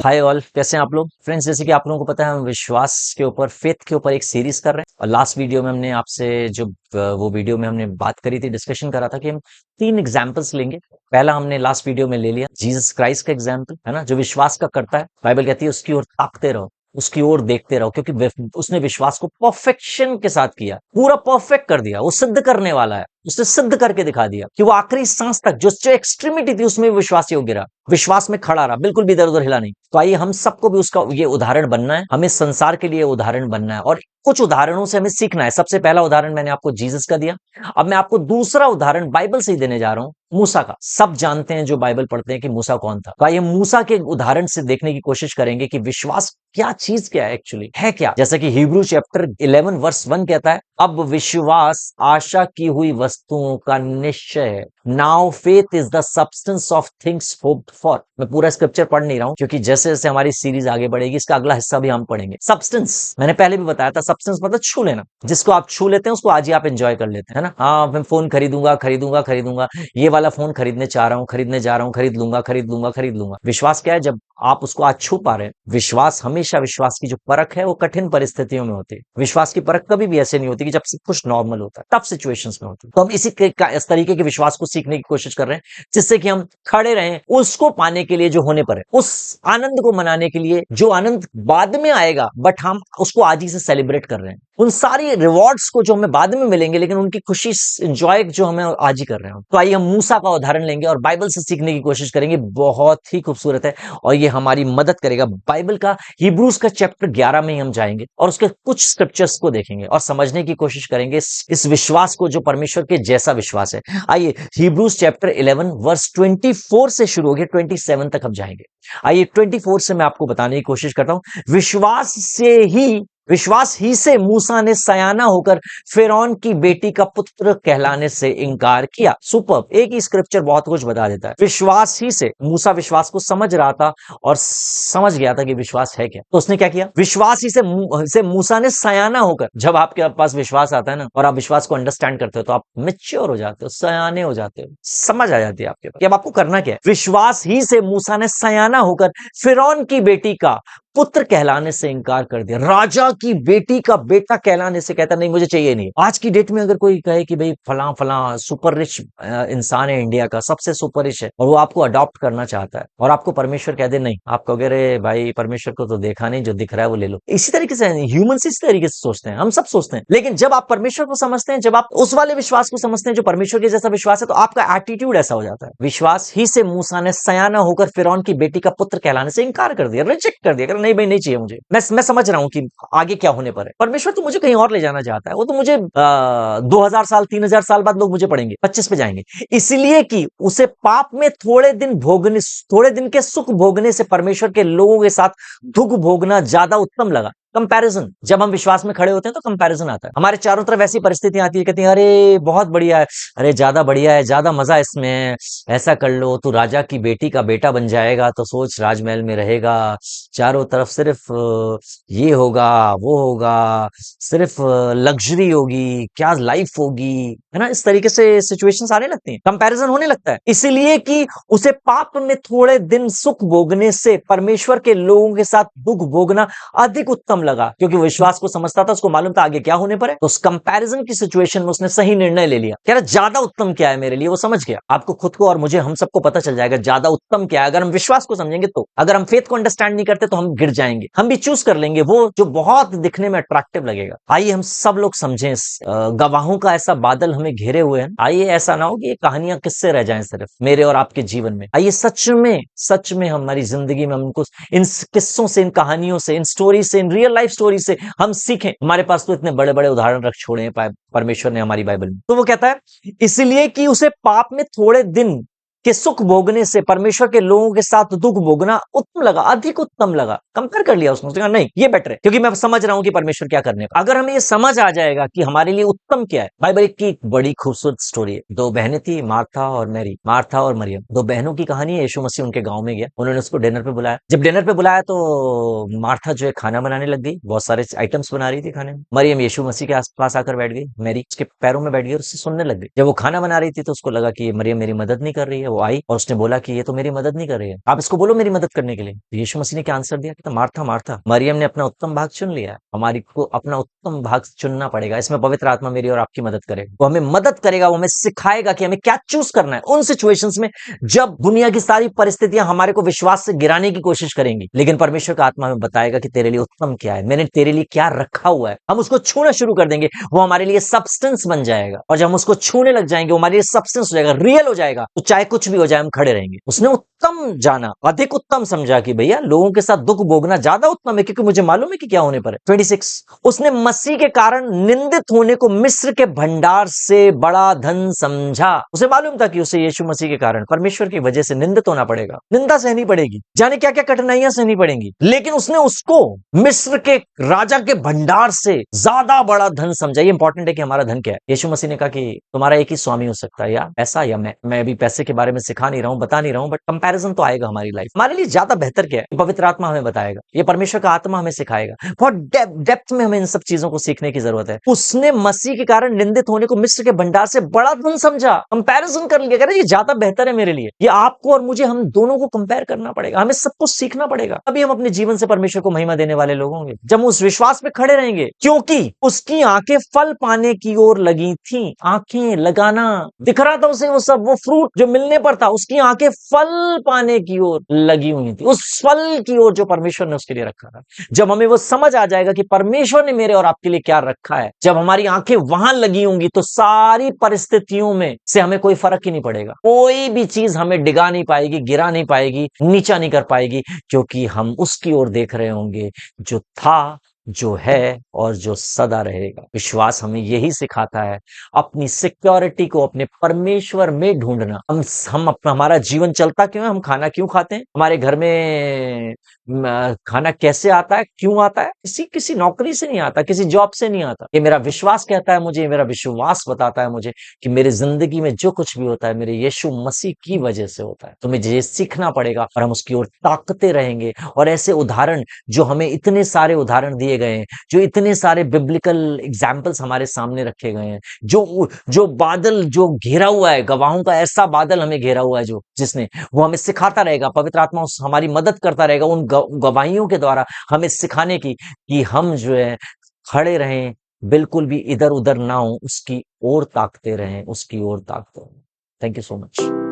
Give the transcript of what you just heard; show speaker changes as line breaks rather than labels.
Hi all, कैसे हैं आप लोग फ्रेंड्स। जैसे कि आप लोगों को पता है, हम विश्वास के ऊपर, फेथ के ऊपर एक सीरीज कर रहे हैं। और लास्ट वीडियो में हमने आपसे जो वो वीडियो में हमने बात करी थी, डिस्कशन करा था कि हम 3 एग्जाम्पल्स लेंगे। पहला हमने लास्ट वीडियो में ले लिया जीसस क्राइस्ट का एग्जाम्पल, है ना, जो विश्वास का करता है। बाइबल कहती है उसकी ओर ताकते रहो, उसकी ओर देखते रहो, क्योंकि उसने विश्वास को परफेक्शन के साथ किया, पूरा परफेक्ट कर दिया। वो सिद्ध करने वाला है, उसने सिद्ध करके दिखा दिया कि वो आखिरी सांस तक जो एक्सट्रीमिटी थी उसमें विश्वास योग्य रहा, विश्वास में खड़ा रहा, बिल्कुल भी इधर उधर हिला नहीं। तो आइए हम सबको भी उसका ये उदाहरण बनना है, हमें संसार के लिए उदाहरण बनना है और कुछ उदाहरणों से हमें सीखना है। सबसे पहला उदाहरण मैंने आपको जीसस का दिया। अब मैं आपको दूसरा उदाहरण बाइबल से ही देने जा रहा हूं, मूसा का। सब जानते हैं जो बाइबल पढ़ते हैं कि मूसा कौन था। तो आइए मूसा के उदाहरण से देखने की कोशिश करेंगे कि विश्वास क्या चीज, क्या है एक्चुअली, है क्या। जैसा कि हिब्रू चैप्टर 11 वर्स 1 कहता है, अब विश्वास आशा की हुई वस्तुओं का निश्चय है। Now faith is the substance of things hoped for. मैं पूरा स्क्रिप्चर पढ़ नहीं रहा हूं, क्योंकि जैसे जैसे हमारी सीरीज आगे बढ़ेगी इसका अगला हिस्सा भी हम पढ़ेंगे। सब्सटेंस मैंने पहले भी बताया था, सब्सटेंस मतलब छू लेना। जिसको आप छू लेते हैं उसको आज ही आप एंजॉय कर लेते हैं, है ना। हाँ, मैं फोन खरीदूंगा खरीदूंगा खरीदूंगा, ये वाला फोन खरीदने चाह रहा हूँ, खरीदने जा रहा हूँ, खरीद लूंगा खरीद लूंगा खरीद लूंगा। विश्वास क्या है? जब आप उसको आज छू पा रहे हैं। विश्वास हमेशा, विश्वास की जो परख है वो कठिन परिस्थितियों में होती है। विश्वास की परख कभी भी ऐसे नहीं होती कि जब सब कुछ नॉर्मल होता है, तब सिचुएशंस में होती है। तो हम इस तरीके के विश्वास को सीखने की कोशिश कर रहे हैं, जिससे कि हम खड़े रहें उसको पाने के लिए जो होने पर है, उस आनंद को मनाने के लिए जो आनंद बाद में आएगा, बट हम उसको आज ही से सेलिब्रेट कर रहे हैं। उन सारी रिवॉर्ड्स को जो हमें बाद में मिलेंगे, लेकिन उनकी खुशी, एंजॉय जो हमें आज ही कर रहे हैं। तो आइए हम मूसा का उदाहरण लेंगे और बाइबल से सीखने की कोशिश करेंगे। बहुत ही खूबसूरत है और ये हमारी मदद करेगा। बाइबल का हिब्रूज का चैप्टर 11 में ही हम जाएंगे और उसके कुछ स्क्रिप्चर्स को देखेंगे और समझने की कोशिश करेंगे इस विश्वास को, जो परमेश्वर के जैसा विश्वास है। आइए हिब्रूज चैप्टर 11 वर्स 24 से शुरू होकर 27 तक हम जाएंगे। आइए 24 से मैं आपको बताने की कोशिश करता हूं। विश्वास ही से मूसा ने सयाना होकर फिरौन की बेटी का पुत्र कहलाने से इनकार किया। सुपर, एक ही स्क्रिप्चर बहुत कुछ बता देता है। विश्वास ही से, मूसा विश्वास को समझ रहा था और समझ गया था कि विश्वास है क्या। तो उसने क्या किया? विश्वास ही से मूसा ने सयाना होकर, जब आपके पास विश्वास आता है ना और आप विश्वास को अंडरस्टैंड करते हो, तो आप मैच्योर हो जाते हो, सयाने हो जाते हो, समझ आ जाती है आपके पास कि अब आपको करना क्या है। विश्वास ही से मूसा ने सयाना होकर फिरौन की बेटी का पुत्र कहलाने से इनकार कर दिया। राजा की बेटी का बेटा कहलाने से कहता नहीं, मुझे चाहिए नहीं। आज की डेट में अगर कोई कहे कि भाई फला फला सुपर रिच इंसान है, इंडिया का सबसे सुपर रिच है, और वो आपको अडॉप्ट करना चाहता है और आपको परमेश्वर कह दे नहीं, आप कहोगे अरे भाई परमेश्वर को तो देखा नहीं, जो दिख रहा है वो ले लो। इसी तरीके से ह्यूमन इस तरीके से सोचते हैं, हम सब सोचते हैं। लेकिन जब आप परमेश्वर को समझते हैं, जब आप उस वाले विश्वास को समझते हैं जो परमेश्वर के जैसा विश्वास है, तो आपका एटीट्यूड ऐसा हो जाता है। विश्वास ही से मूसा ने सयाना होकर फिरौन की बेटी का पुत्र कहलाने से इनकार कर दिया, रिजेक्ट कर दिया। नहीं भाई, नहीं चाहिए मुझे। मैं समझ रहा हूं कि आगे क्या होने पर है। परमेश्वर तो मुझे कहीं और ले जाना चाहता है। वो तो मुझे 2000 साल 3000 साल बाद लोग मुझे पढ़ेंगे, 25 पे जाएंगे। इसलिए कि उसे पाप में थोड़े दिन के सुख भोगने से परमेश्वर के लोगों के साथ दुख भोगना ज्यादा उत्तम लगा। कंपैरिजन, जब हम विश्वास में खड़े होते हैं तो कंपैरिजन आता है। हमारे चारों तरफ ऐसी परिस्थितियां आती है, कहती हैं अरे बहुत बढ़िया है, अरे ज्यादा बढ़िया है, ज्यादा मजा इसमें, ऐसा कर लो, तू राजा की बेटी का बेटा बन जाएगा, तो सोच राजमहल में रहेगा, चारों तरफ सिर्फ ये होगा वो होगा, सिर्फ लग्जरी होगी, क्या लाइफ होगी, है ना। इस तरीके से सिचुएशंस आने लगती हैं, कंपैरिजन होने लगता है। इसलिए कि उसे पाप में थोड़े दिन सुख भोगने से परमेश्वर के लोगों के साथ दुख भोगना अधिक उत्तम लगा, क्योंकि विश्वास को समझता था, उसको मालूम था आगे क्या होने पर है। तो उस कंपैरिजन की सिचुएशन में उसने सही निर्णय ले लिया। कह रहा ज्यादा उत्तम क्या है मेरे लिए, वो समझ गया। आपको खुद को और मुझे, हम सबको पता चल जाएगा ज्यादा उत्तम क्या है, अगर हम विश्वास को समझेंगे तो। अगर हम फेथ को अंडरस्टैंड नहीं करते तो हम गिर जाएंगे। हम भी चूज कर लेंगे वो जो बहुत दिखने में अट्रैक्टिव लगेगा। आइए हम सब लोग समझें, गवाहों का ऐसा बादल हमें घेरे हुए हैं। आइए ऐसा ना हो कि ये कहानियां किससे रह जाएं सिर्फ मेरे और आपके जीवन में। आइए सच में हमारी जिंदगी में हमको इन किस्सों से, इन कहानियों से, इन स्टोरी से, इन रियल लाइफ स्टोरी से हम सीखें। हमारे पास तो इतने बड़े बड़े उदाहरण रख छोड़े हैं परमेश्वर ने हमारी बाइबल में। तो वो कहता है इसलिए कि उसे पाप में थोड़े दिन के सुख भोगने से परमेश्वर के लोगों के साथ दुख भोगना उत्तम लगा, अधिक उत्तम लगा। कंपेयर कर लिया उसने, कहा नहीं ये बेटर है, क्योंकि मैं समझ रहा हूं कि परमेश्वर क्या करने का। अगर हमें ये समझ आ जाएगा कि हमारे लिए उत्तम क्या है। बाइबल की एक बड़ी खूबसूरत स्टोरी है। 2 बहनें थी, मार्था और मैरी, मार्था और मरियम। 2 बहनों की कहानी है। यीशु मसीह उनके गांव में गया, उन्होंने उसको डिनर पे बुलाया। जब डिनर पे बुलाया तो मार्था जो है खाना बनाने लग गई, बहुत सारे आइटम्स बना रही थी खाने में। मरियम यीशु मसीह के आसपास आकर बैठ गई, मैरी उसके पैरों में बैठ गई और उससे सुनने लग गई। जब वो खाना बना रही थी तो उसको लगा कि मरियम मेरी मदद नहीं कर रही है, वो आई और उसने बोला कि ये तो मेरी मदद नहीं कर रही है, आप इसको बोलो मेरी मदद करने के लिए। तो यीशु मसीह ने क्या आंसर दिया कि मार्था मार्था, मरियम ने अपना उत्तम भाग चुन लिया है, हमारी को अपना उत्तम भाग चुनना पड़ेगा, इसमें पवित्र आत्मा मेरी और आपकी मदद करेगा, वो हमें मदद करेगा, वो हमें सिखाएगा कि हमें क्या चूज करना है उन सिचुएशंस में जब दुनिया की सारी परिस्थितियां हमारे को विश्वास से गिराने की कोशिश करेंगी, लेकिन परमेश्वर का आत्मा हमें बताएगा कि तेरे लिए उत्तम क्या है, मैंने तेरे लिए क्या रखा हुआ है। हम उसको छूना शुरू कर देंगे, वो हमारे लिए सब्सटेंस बन जाएगा, और जब हम उसको छूने लग जाएंगे वो हमारे लिए सब्सटेंस हो जाएगा, रियल हो जाएगा, तो चाहे कुछ भी हो जाए हम खड़े रहेंगे। उसने उत्तम जाना, अधिक उत्तम समझा कि भैया लोगों के साथ दुख भोगना ज्यादा उत्तम है, क्योंकि मुझे मालूम है कि क्या होने पर है। 26, उसने मसीह के कारण निंदित होने को मिस्र के भंडार से बड़ा धन समझा। उसे मालूम था कि उसे यीशु मसीह के कारण परमेश्वर की वजह से निंदित होना पड़ेगा, निंदा सहनी पड़ेगी, जाने क्या क्या कठिनाइयां सहनी पड़ेंगी, लेकिन उसने उसको मिस्र के राजा के भंडार से ज्यादा बड़ा धन समझा। ये इंपॉर्टेंट है कि हमारा धन क्या है। यीशु मसीह ने कहा कि तुम्हारा एक ही स्वामी हो सकता है, या ऐसा या मैं अभी पैसे के बारे में सिखा नहीं रहा हूं, बता नहीं रहा हूं, बट कंपैरिजन तो आएगा हमारी लाइफ, हमारे लिए ज्यादा बेहतर क्या है पवित्र आत्मा हमें बताएगा, ये परमेश्वर का आत्मा हमें सिखाएगा। बहुत डेप्थ में हमें इन सब चीजों को सीखने की जरूरत है। उसने मसीह के कारण निंदित होने को मिस्र के भंडार से बड़ा धन समझा, कंपैरिजन कर लिया, कह रहा ये ज्यादा बेहतर है मेरे लिए। ये आपको और मुझे, हम दोनों को कंपेयर करना पड़ेगा, हमें सब कुछ सीखना पड़ेगा, तभी हम अपने जीवन से परमेश्वर को महिमा देने वाले लोग होंगे, जब हम उस विश्वास पे खड़े रहेंगे, क्योंकि उसकी आंखें फल पाने की ओर लगी थी। आंखें लगाना दिख रहा था उसे, वो सब, वो फ्रूट जो मिलने पर था, उसकी आंखें फल पाने की ओर लगी हुई थी, उस फल की ओर जो परमेश्वर ने उसके लिए रखा था। जब हमें वो समझ आ जाएगा कि परमेश्वर ने मेरे और आपके लिए क्या रखा है, जब हमारी आंखें वहां लगी होंगी, तो सारी परिस्थितियों में से हमें कोई फर्क ही नहीं पड़ेगा, कोई भी चीज हमें डिगा नहीं पाएगी, गिरा नहीं पाएगी, नीचा नहीं कर पाएगी, क्योंकि हम उसकी ओर देख रहे होंगे जो था, जो है और जो सदा रहेगा। विश्वास हमें यही सिखाता है, अपनी सिक्योरिटी को अपने परमेश्वर में ढूंढना। हमारा जीवन चलता क्यों है, हम खाना क्यों खाते हैं, हमारे घर में खाना कैसे आता है, क्यों आता है, किसी नौकरी से नहीं आता, किसी जॉब से नहीं आता। ये मेरा विश्वास कहता है मुझे, ये मेरा विश्वास बताता है मुझे कि मेरी जिंदगी में जो कुछ भी होता है मेरे यीशु मसीह की वजह से होता है। तो मुझे ये सीखना पड़ेगा और हम उसकी ओर ताकते रहेंगे। और ऐसे उदाहरण जो हमें इतने सारे उदाहरण दिए गए हैं, जो इतने सारे बिब्लिकल एग्जाम्पल्स हमारे सामने रखे गए हैं, जो बादल जो घेरा हुआ है, गवाहों का ऐसा बादल हमें घेरा हुआ है, जो जिसने वो हमें सिखाता रहेगा, पवित्र आत्मा हमारी मदद करता रहेगा उन गवाहियों के द्वारा हमें सिखाने की, कि हम जो है खड़े रहें, बिल्कुल भी इधर उधर ना हो, उसकी ओर ताकते रहें, उसकी ओर ताकते रहें। Thank you so much.